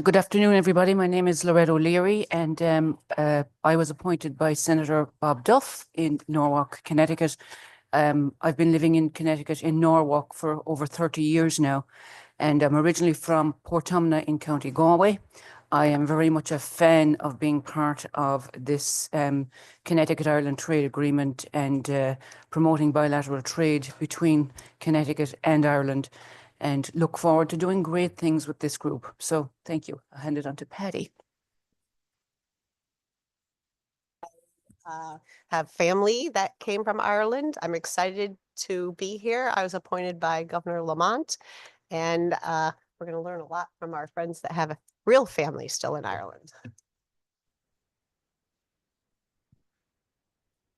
Good afternoon, everybody. My name is Loretta O'Leary, and I was appointed by Senator Bob Duff in Norwalk, Connecticut. I've been living in Connecticut in Norwalk for over 30 years now, and I'm originally from Portumna in County Galway. I am very much a fan of being part of this Connecticut-Ireland trade agreement and promoting bilateral trade between Connecticut and Ireland, and look forward to doing great things with this group. So thank you. I'll hand it on to Patty. Have family that came from Ireland. I'm excited to be here. I was appointed by Governor Lamont, and we're going to learn a lot from our friends that have a real family still in Ireland.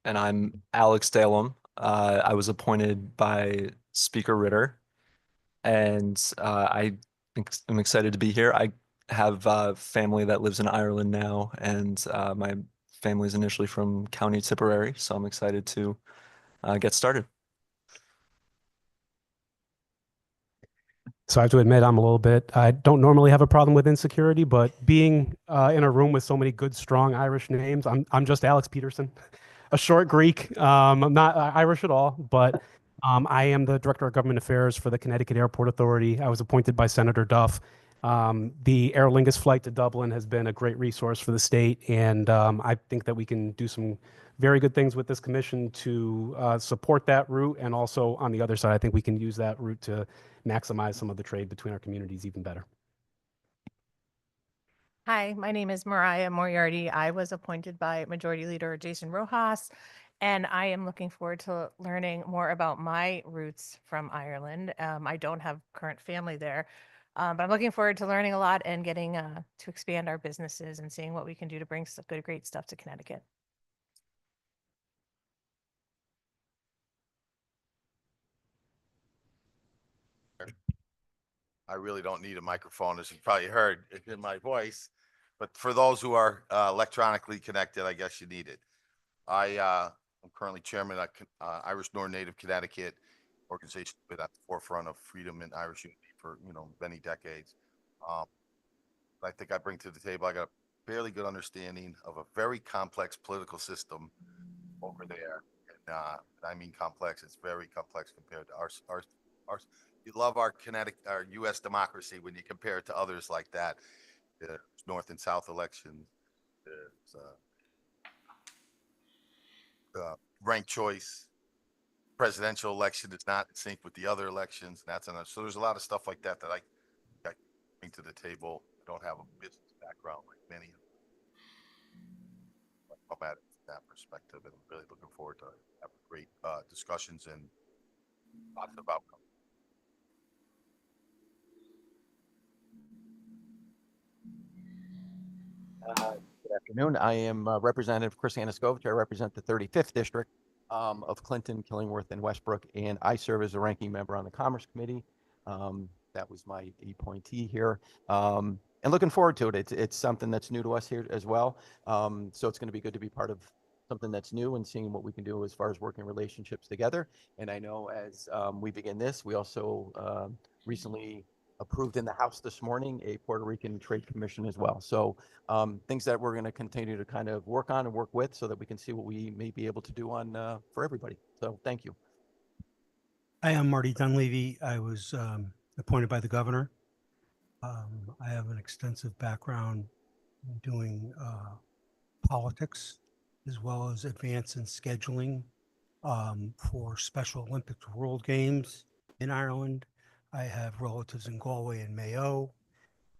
And I'm Alex Dalem. I was appointed by Speaker Ritter, and I'm excited to be here. I have family that lives in Ireland now, and my family is initially from County Tipperary, so I'm excited to get started. So I have to admit, I don't normally have a problem with insecurity, but being in a room with so many good, strong Irish names, I'm just Alex Peterson, a short Greek. I'm not Irish at all, but I am the Director of Government Affairs for the Connecticut Airport Authority. I was appointed by Senator Duff. The Aer Lingus flight to Dublin has been a great resource for the state, and I think that we can do some very good things with this commission to support that route. And also on the other side, I think we can use that route to maximize some of the trade between our communities even better. Hi, my name is Mariah Moriarty. I was appointed by Majority Leader Jason Rojas, and I am looking forward to learning more about my roots from Ireland. I don't have current family there, but I'm looking forward to learning a lot and getting to expand our businesses and seeing what we can do to bring some good, great stuff to Connecticut. I really don't need a microphone, as you probably heard in my voice, but for those who are electronically connected, I guess you need it. I'm currently chairman of Irish Nor Native Connecticut organization, been at the forefront of freedom and Irish unity for many decades. I think I bring to the table, I got a fairly good understanding of a very complex political system over there, and I mean complex. It's very complex compared to ours. You love our U.S. democracy when you compare it to others like that. There's North and South elections. There's ranked choice. Presidential election is not in sync with the other elections. And that's enough. So there's a lot of stuff like that that I bring to the table. I don't have a business background like many of them. I'm at that perspective, and I'm really looking forward to having great discussions and positive outcomes. Good afternoon. I am Representative Chris Anaskevich. I represent the 35th District of Clinton, Killingworth, and Westbrook, and I serve as a ranking member on the Commerce Committee. That was my appointee here. And looking forward to it. It's something that's new to us here as well. So it's going to be good to be part of something that's new and seeing what we can do as far as working relationships together. And I know as we begin this, we also recently approved in the House this morning a Puerto Rican Trade Commission as well. So things that we're going to continue to kind of work on and work with so that we can see what we may be able to do on for everybody. So thank you. I am Marty Dunleavy. I was appointed by the governor. I have an extensive background in doing politics as well as advance in scheduling for Special Olympics World Games in Ireland. I have relatives in Galway and Mayo.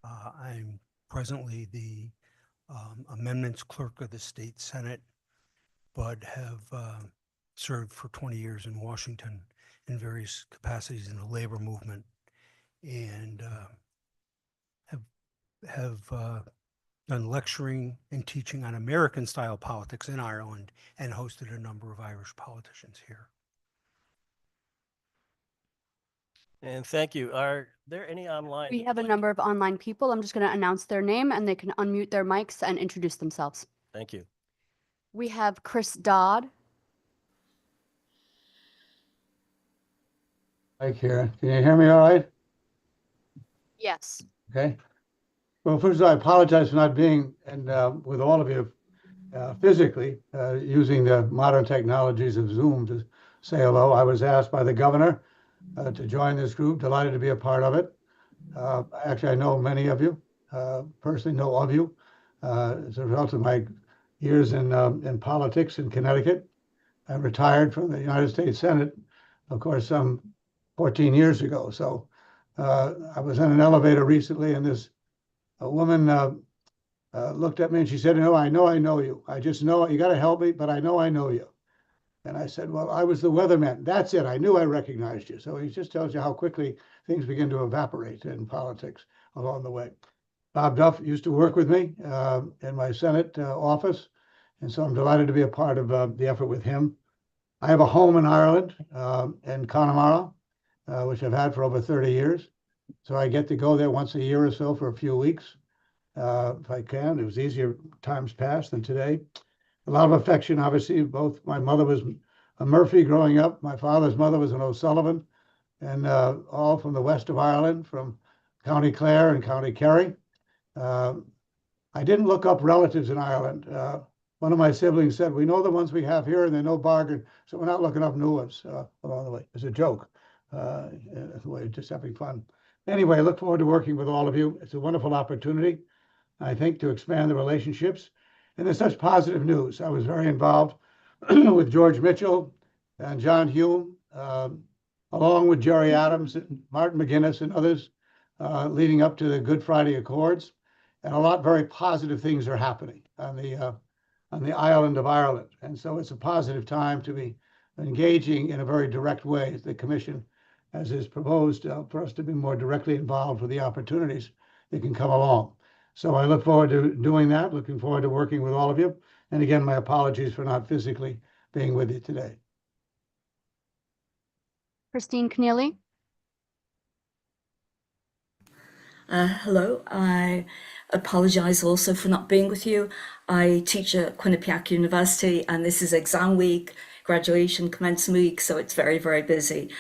I'm presently the amendments clerk of the state Senate, but have served for 20 years in Washington in various capacities in the labor movement, and have done lecturing and teaching on American style politics in Ireland and hosted a number of Irish politicians here. And thank you. Are there any online? We have a number of online people. I'm just going to announce their name and they can unmute their mics and introduce themselves. Thank you. We have Chris Dodd. Hi, Karen. Can you hear me all right? Yes. Okay. Well, first of all, I apologize for not being with all of you physically, using the modern technologies of Zoom to say hello. I was asked by the governor to join this group. Delighted to be a part of it. Actually, I know many of you, personally know of you, as a result of my years in politics in Connecticut. I retired from the United States Senate, of course, some 14 years ago. So I was in an elevator recently, and a woman looked at me and she said, I know you. I just know you got to help me, but I know you. And I said, well, I was the weatherman. That's it. I knew I recognized you. So he just tells you how quickly things begin to evaporate in politics along the way. Bob Duff used to work with me in my Senate office. And so I'm delighted to be a part of the effort with him. I have a home in Ireland, in Connemara, which I've had for over 30 years. So I get to go there once a year or so for a few weeks, if I can. It was easier times past than today. A lot of affection, obviously. Both my mother was a Murphy growing up. My father's mother was an O'Sullivan, and all from the west of Ireland, from County Clare and County Kerry. I didn't look up relatives in Ireland. One of my siblings said, we know the ones we have here and they're no bargain, so we're not looking up new ones along the way. It's a joke, just having fun. Anyway, I look forward to working with all of you. It's a wonderful opportunity, I think, to expand the relationships. And there's such positive news. I was very involved with George Mitchell and John Hume, along with Jerry Adams and Martin McGuinness and others, leading up to the Good Friday Accords. And a lot of very positive things are happening on the island of Ireland. And so it's a positive time to be engaging in a very direct way, the Commission, as is proposed, for us to be more directly involved with the opportunities that can come along. So I look forward to doing that, looking forward to working with all of you. And again, my apologies for not physically being with you today. Christine Keneally. Hello, I apologize also for not being with you. I teach at Quinnipiac University and this is exam week, graduation commencement week, so it's very, very busy.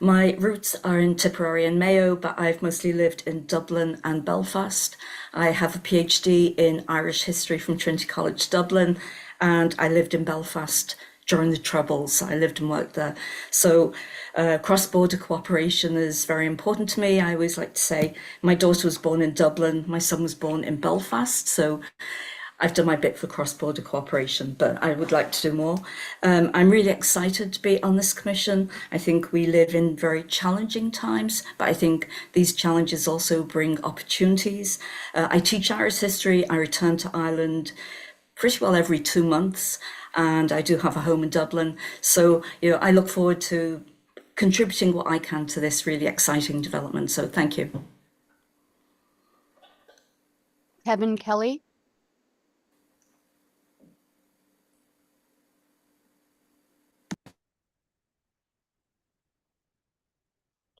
My roots are in Tipperary and Mayo, but I've mostly lived in Dublin and Belfast. I have a PhD in Irish history from Trinity College Dublin, and I lived in Belfast during the Troubles. I lived and worked there. So cross-border cooperation is very important to me. I always like to say my daughter was born in Dublin, my son was born in Belfast. So I've done my bit for cross-border cooperation, but I would like to do more. I'm really excited to be on this commission. I think we live in very challenging times, but I think these challenges also bring opportunities. I teach Irish history. I return to Ireland pretty well every 2 months, and I do have a home in Dublin. So, I look forward to contributing what I can to this really exciting development. So thank you. Kevin Kelly.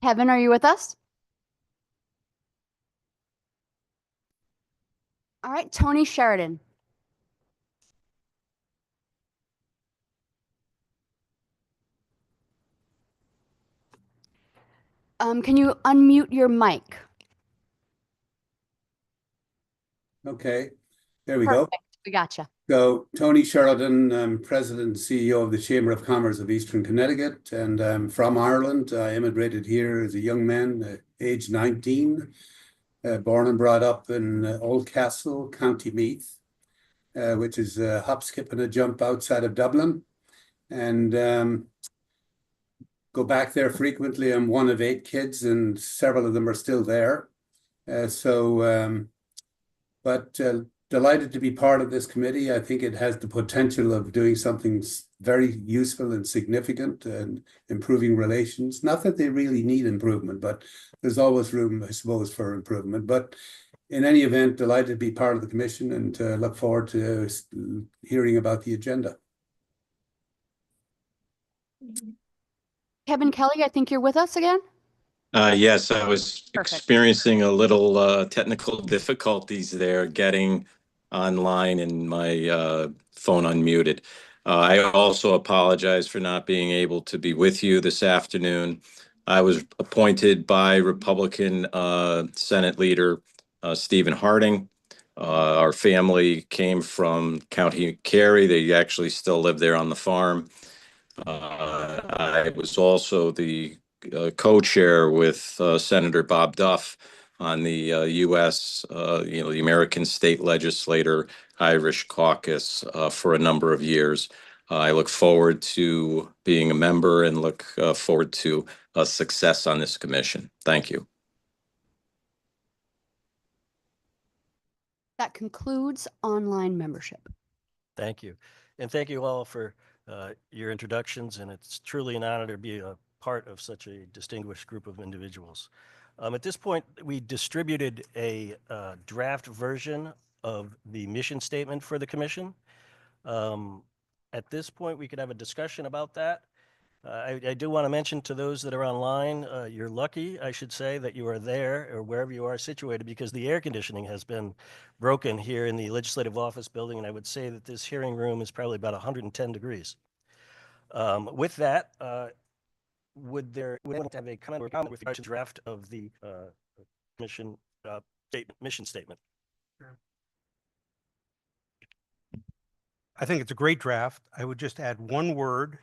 Kevin, are you with us? All right, Tony Sheridan. Can you unmute your mic? Okay, there we go. We gotcha. So Tony Sheridan, I'm President and CEO of the Chamber of Commerce of Eastern Connecticut, and I'm from Ireland. I immigrated here as a young man, age 19, born and brought up in Oldcastle, County Meath, which is a hop, skip, and a jump outside of Dublin. And go back there frequently. I'm one of 8 kids, and several of them are still there. Delighted to be part of this committee. I think it has the potential of doing something very useful and significant and improving relations. Not that they really need improvement, but there's always room, I suppose, for improvement. But in any event, delighted to be part of the commission and look forward to hearing about the agenda. Kevin Kelly, I think you're with us again. Yes, I was experiencing a little technical difficulties there getting online and my phone unmuted. I also apologize for not being able to be with you this afternoon. I was appointed by Republican Senate leader Stephen Harding. Our family came from County Kerry. They actually still live there on the farm. I was also the co-chair with Senator Bob Duff on the U.S., the American State Legislator Irish Caucus for a number of years. I look forward to being a member and look forward to success on this commission. Thank you. That concludes online membership. Thank you. And thank you all for your introductions. And it's truly an honor to be a part of such a distinguished group of individuals. At this point, we distributed a draft version of the mission statement for the commission. At this point, we could have a discussion about that. I do want to mention to those that are online, you're lucky, I should say, that you are there or wherever you are situated, because the air conditioning has been broken here in the Legislative Office Building, and I would say that this hearing room is probably about 110 degrees. With that, would anyone have a comment with regard to the draft of the mission statement? I think it's a great draft. I would just add one word,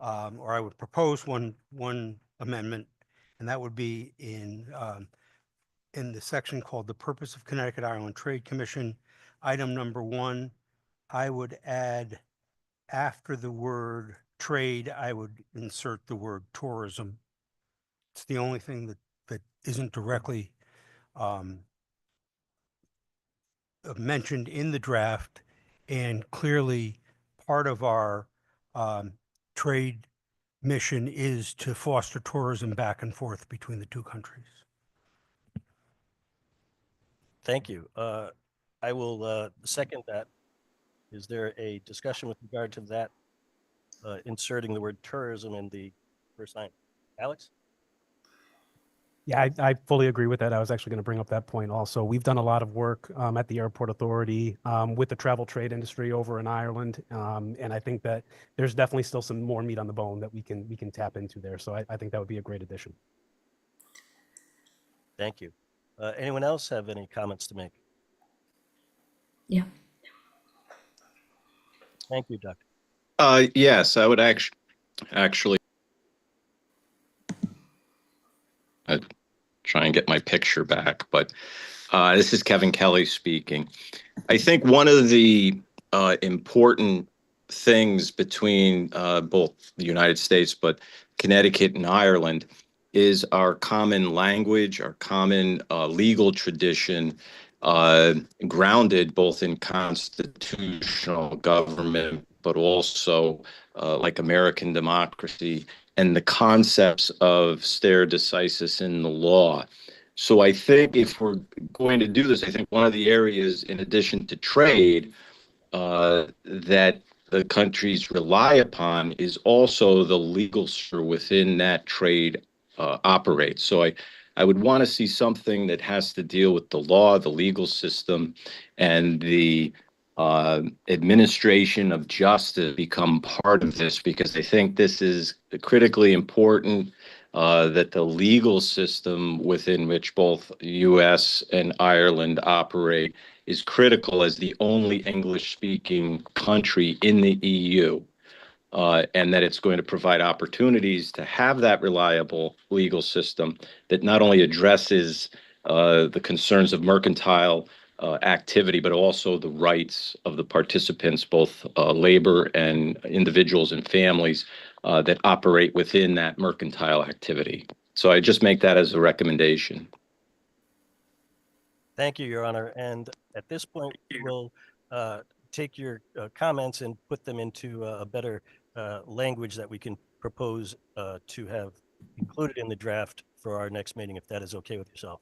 or I would propose one amendment, and that would be in the section called the Purpose of Connecticut Ireland Trade Commission, item number 1. I would add, after the word trade, I would insert the word tourism. It's the only thing that isn't directly mentioned in the draft, and clearly part of our trade mission is to foster tourism back and forth between the two countries. Thank you. I will second that. Is there a discussion with regard to that, inserting the word tourism in the first line? Alex? Yeah, I fully agree with that. I was actually going to bring up that point also. We've done a lot of work at the Airport Authority with the travel trade industry over in Ireland, and I think that there's definitely still some more meat on the bone that we can tap into there. So I think that would be a great addition. Thank you. Anyone else have any comments to make? Yeah. Thank you, Doctor. Yes, I would actually try and get my picture back, but this is Kevin Kelly speaking. I think one of the important things between both the United States, but Connecticut and Ireland, is our common language, our common legal tradition, grounded both in constitutional government, but also like American democracy, and the concepts of stare decisis in the law. So I think if we're going to do this, I think one of the areas, in addition to trade, that the countries rely upon is also the legal sphere within that trade operates. So I would want to see something that has to deal with the law, the legal system, and the administration of justice become part of this, because I think this is critically important, that the legal system within which both U.S. and Ireland operate is critical as the only English-speaking country in the EU, and that it's going to provide opportunities to have that reliable legal system that not only addresses the concerns of mercantile activity, but also the rights of the participants, both labor and individuals and families that operate within that mercantile activity. So I just make that as a recommendation. Thank you, Your Honor. And at this point, we'll take your comments and put them into a better language that we can propose to have included in the draft for our next meeting, if that is okay with yourself.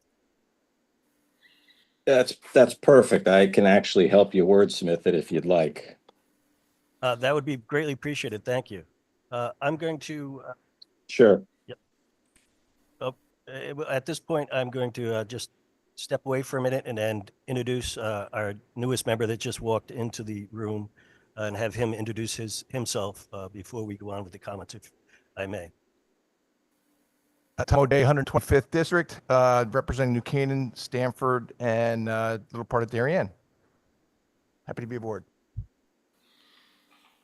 That's perfect. I can actually help you wordsmith it if you'd like. That would be greatly appreciated. Thank you. I'm going to. Sure. Yep. At this point, I'm going to just step away for a minute and introduce our newest member that just walked into the room, and have him introduce himself before we go on with the comments, if I may. Tom O'Day, 125th District, representing New Canaan, Stamford, and a little part of Darien. Happy to be aboard.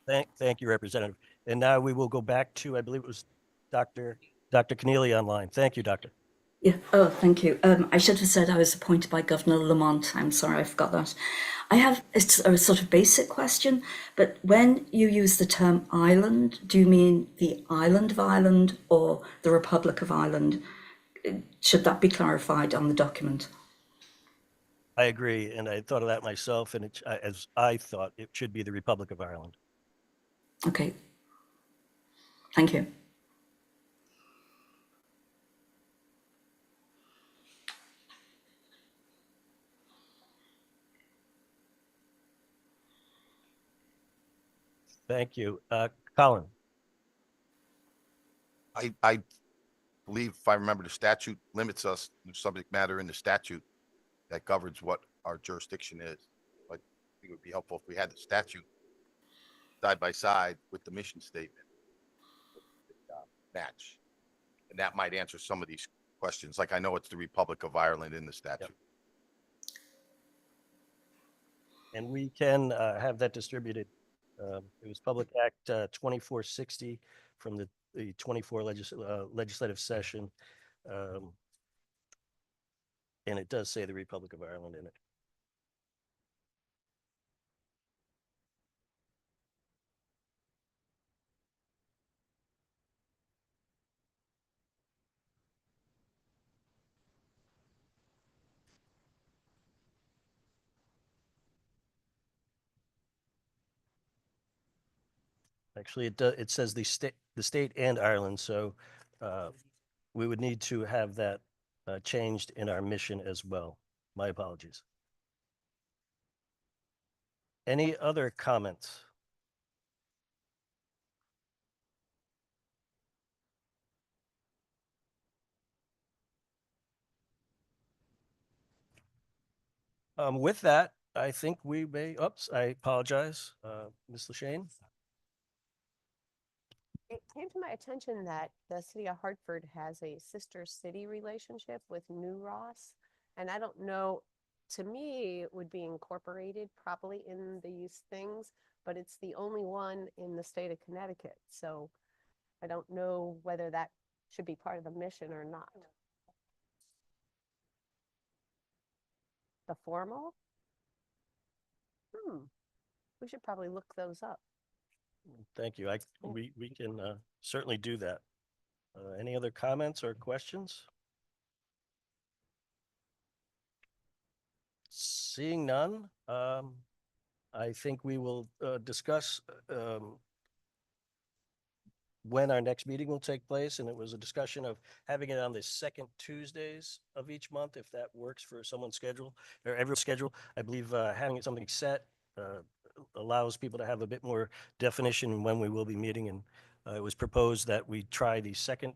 Thank you, Representative. And now we will go back to, I believe it was Dr. Keneally online. Thank you, Doctor. Yeah, oh, thank you. I should have said I was appointed by Governor Lamont. I'm sorry, I forgot that. I have a sort of basic question, but when you use the term island, do you mean the island of Ireland or the Republic of Ireland? Should that be clarified on the document? I agree, and I thought of that myself, and as I thought, it should be the Republic of Ireland. Okay. Thank you. Thank you. Colin. I believe, if I remember, the statute limits us to subject matter in the statute that governs what our jurisdiction is. But I think it would be helpful if we had the statute side by side with the mission statement match. And that might answer some of these questions. Like I know it's the Republic of Ireland in the statute. Yep. And we can have that distributed. It was Public Act 2460 from the 24 legislative session. And it does say the Republic of Ireland in it. Actually, it says the state and Ireland, so we would need to have that changed in our mission as well. My apologies. Any other comments? With that, I think we may, oops, I apologize, Ms. Lashane. It came to my attention that the city of Hartford has a sister city relationship with New Ross. And I don't know, to me, it would be incorporated probably in these things, but it's the only one in the state of Connecticut. So I don't know whether that should be part of the mission or not. The formal? We should probably look those up. Thank you. We can certainly do that. Any other comments or questions? Seeing none, I think we will discuss when our next meeting will take place. And it was a discussion of having it on the second Tuesdays of each month, if that works for someone's schedule or everyone's schedule. I believe having something set allows people to have a bit more definition when we will be meeting. And it was proposed that we try the second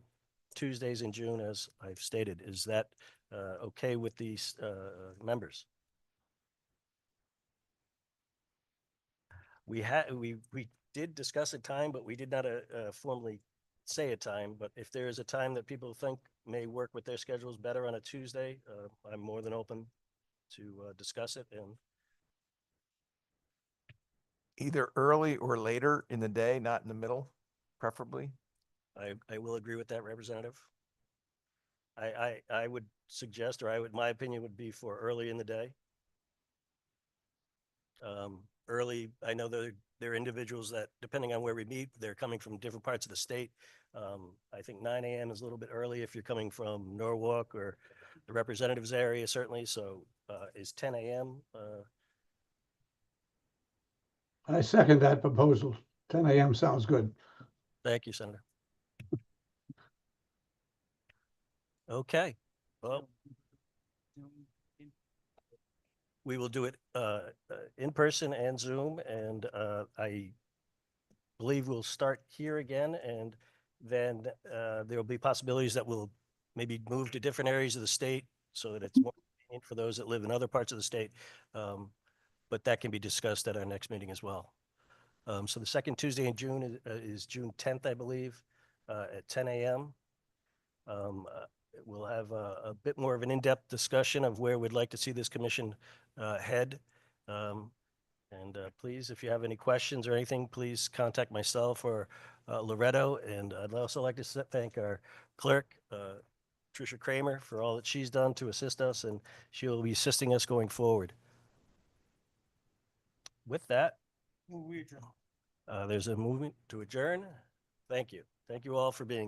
Tuesdays in June, as I've stated. Is that okay with these members? We did discuss a time, but we did not formally say a time. But if there is a time that people think may work with their schedules better on a Tuesday, I'm more than open to discuss it. And Either early or later in the day, not in the middle, preferably. I will agree with that, Representative. I would suggest, or my opinion would be for early in the day. Early, I know there are individuals that, depending on where we meet, they're coming from different parts of the state. I think 9 a.m. is a little bit early if you're coming from Norwalk or the representatives area, certainly. So is 10 a.m. I second that proposal. 10 a.m. sounds good. Thank you, Senator. Okay. Well, we will do it in person and Zoom, and I believe we'll start here again, and then there will be possibilities that we'll maybe move to different areas of the state so that it's more convenient for those that live in other parts of the state. But that can be discussed at our next meeting as well. So the second Tuesday in June is June 10th, I believe, at 10 a.m. We'll have a bit more of an in-depth discussion of where we'd like to see this commission head. Please, if you have any questions or anything, please contact myself or Loretto. And I'd also like to thank our clerk, Tricia Kramer, for all that she's done to assist us, and she will be assisting us going forward. With that, there's a movement to adjourn. Thank you. Thank you all for being